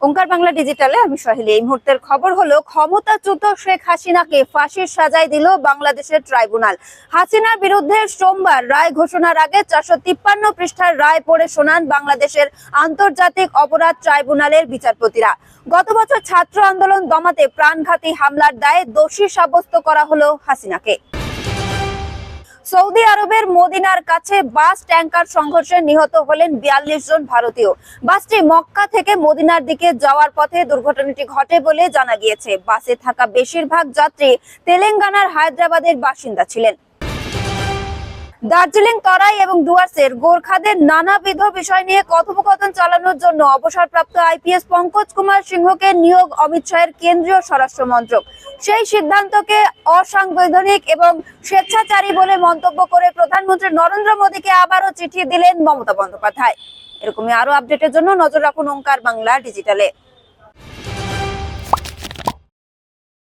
ওঙ্কার বাংলা ডিজিটালে আমি সোহেলি। এই মুহূর্তের খবর হলো, ক্ষমতাচ্যুত শেখ হাসিনাকে ফাঁসির সাজায় দিল বাংলাদেশের ট্রাইব্যুনাল। হাসিনার বিরুদ্ধে সোমবার রায় ঘোষণার আগে 453 পৃষ্ঠার রায় পড়ে শোনান বাংলাদেশের আন্তর্জাতিক অপরাধ ট্রাইব্যুনালের বিচারপতিরা। গত বছর ছাত্র আন্দোলন দমাতে প্রাণঘাতী হামলার দায়ে দোষী সাব্যস্ত করা হলো হাসিনাকে। সৌদি আরবের মদিনার কাছে বাস ট্যাঙ্কার সংঘর্ষে নিহত হলেন 42 জন ভারতীয়। বাসটি মক্কা থেকে মদিনার দিকে যাওয়ার পথে দুর্ঘটনাটি ঘটে বলে জানা গিয়েছে। বাসে থাকা বেশিরভাগ যাত্রী তেলেঙ্গানার হায়দ্রাবাদের বাসিন্দা ছিলেন। দার্জিলিং, তরাই এবং ডুয়ার্সের গোর্খাদের নানাবিধ বিষয় নিয়ে কথোপকথন চালানোর জন্য অবসরপ্রাপ্ত আইপিএস পঙ্কজ কুমার সিংহকে নিয়োগ অমিত শাহের কেন্দ্রীয় স্বরাষ্ট্র মন্ত্রক। সেই সিদ্ধান্তকে অসাংবিধানিক এবং স্বেচ্ছাচারী বলে মন্তব্য করে প্রধানমন্ত্রী নরেন্দ্র মোদীকে আবারও চিঠি দিলেন মমতা বন্দ্যোপাধ্যায়। এরকমই আরো আপডেটের জন্য নজর রাখুন ওঙ্কার বাংলা ডিজিটালে।